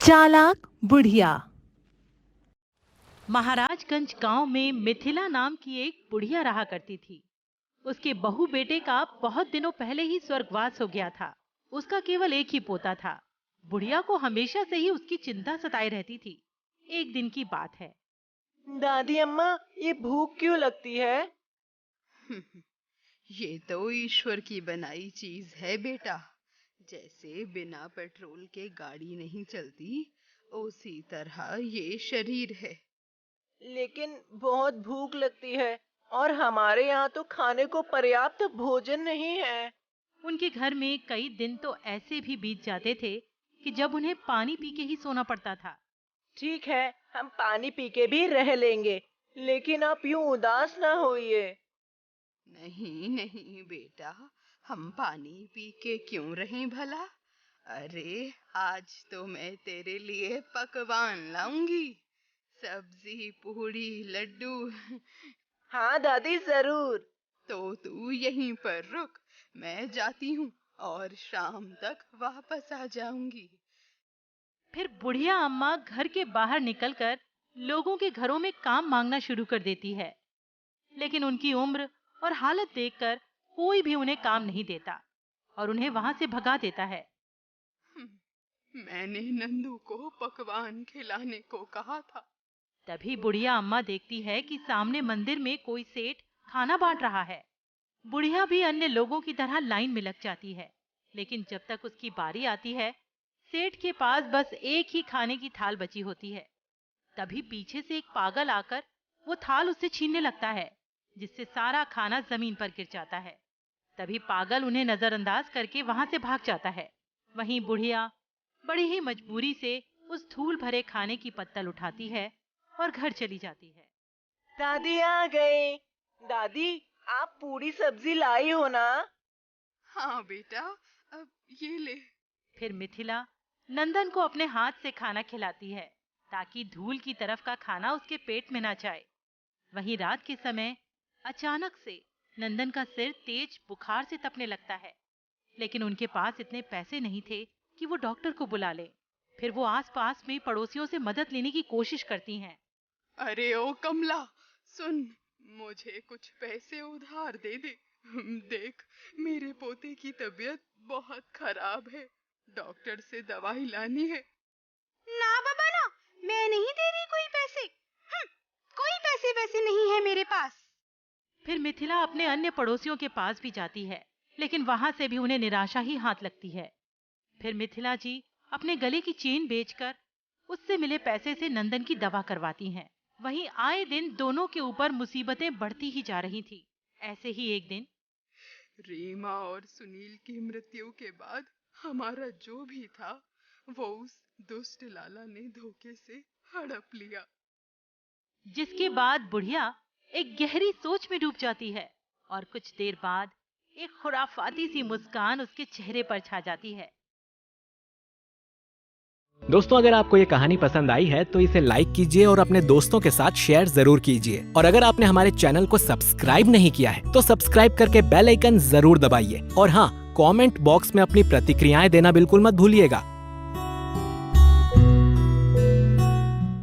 चालाक बुढ़िया। महाराजगंज गांव में मिथिला नाम की एक बुढ़िया रहा करती थी। उसके बहू बेटे का बहुत दिनों पहले ही स्वर्गवास हो गया था। उसका केवल एक ही पोता था। बुढ़िया को हमेशा से ही उसकी चिंता सताई रहती थी। एक दिन की बात है। दादी अम्मा, ये भूख क्यों लगती है? ये तो ईश्वर की बनाई चीज है बेटा। जैसे बिना पेट्रोल के गाड़ी नहीं चलती, उसी तरह ये शरीर है। लेकिन बहुत भूख लगती है और हमारे यहाँ तो खाने को पर्याप्त भोजन नहीं है। उनके घर में कई दिन तो ऐसे भी बीत जाते थे कि जब उन्हें पानी पी के ही सोना पड़ता था। ठीक है, हम पानी पी के भी रह लेंगे, लेकिन आप यूं उदास ना होइए। नहीं नहीं बेटा, हम पानी पी के क्यों रहें भला। अरे आज तो मैं तेरे लिए पकवान लाऊंगी, सब्जी, पूड़ी, लड्डू। हाँ दादी, जरूर। तो तू यहीं पर रुक, मैं जाती हूँ और शाम तक वापस आ जाऊंगी। फिर बुढ़िया अम्मा घर के बाहर निकलकर लोगों के घरों में काम मांगना शुरू कर देती है। लेकिन उनकी उम्र और हालत देखकर कोई भी उन्हें काम नहीं देता और उन्हें वहां से भगा देता है। मैंने नंदू को पकवान खिलाने को कहा था। तभी बुढ़िया अम्मा देखती है कि सामने मंदिर में कोई सेठ खाना बांट रहा है। बुढ़िया भी अन्य लोगों की तरह लाइन में लग जाती है, लेकिन जब तक उसकी बारी आती है, सेठ के पास बस एक ही खाने की थाल बची होती है। तभी पीछे से एक पागल आकर वो थाल उससे छीनने लगता है, जिससे सारा खाना जमीन पर गिर जाता है। तभी पागल उन्हें नजरअंदाज करके वहां से भाग जाता है। वहीं बुढ़िया बड़ी ही मजबूरी से उस धूल भरे खाने की पत्तल उठाती है और घर चली जाती है। दादी आ गई। दादी, आप पूरी सब्जी लाई हो ना? हाँ बेटा, अब ये ले। फिर मिथिला नंदन को अपने हाथ से खाना खिलाती है ताकि धूल की तरफ का खाना उसके पेट में ना जाए। वहीं रात के समय अचानक से नंदन का सिर तेज बुखार से तपने लगता है, लेकिन उनके पास इतने पैसे नहीं थे कि वो डॉक्टर को बुला ले। फिर वो आसपास में पड़ोसियों से मदद लेने की कोशिश करती हैं। अरे ओ कमला, सुन, मुझे कुछ पैसे उधार दे दे। देख, मेरे पोते की तबीयत बहुत खराब है, डॉक्टर से दवाई लानी है। ना बाबा ना, मैं नहीं दे रही कोई पैसे। कोई पैसे वैसे नहीं है मेरे पास। फिर मिथिला अपने अन्य पड़ोसियों के पास भी जाती है, लेकिन वहां से भी उन्हें निराशा ही हाथ लगती है। फिर मिथिला जी अपने गले की चेन बेचकर उससे मिले पैसे से नंदन की दवा करवाती हैं। वहीं आए दिन दोनों के ऊपर मुसीबतें बढ़ती ही जा रही थी। ऐसे ही एक दिन रीमा और सुनील की मृत्यु के बाद हमारा जो भी था वो उस दुष्ट लाला ने धोखे से हड़प लिया। जिसके बाद बुढ़िया एक गहरी सोच में डूब जाती है और कुछ देर बाद एक खुराफाती सी मुस्कान उसके चेहरे पर छा जाती है। दोस्तों, अगर आपको ये कहानी पसंद आई है तो इसे लाइक कीजिए और अपने दोस्तों के साथ शेयर जरूर कीजिए। और अगर आपने हमारे चैनल को सब्सक्राइब नहीं किया है तो सब्सक्राइब करके बेल आइकन जरूर दबाइए। और हाँ, कमेंट बॉक्स में अपनी प्रतिक्रियाएं देना बिल्कुल मत भूलिएगा।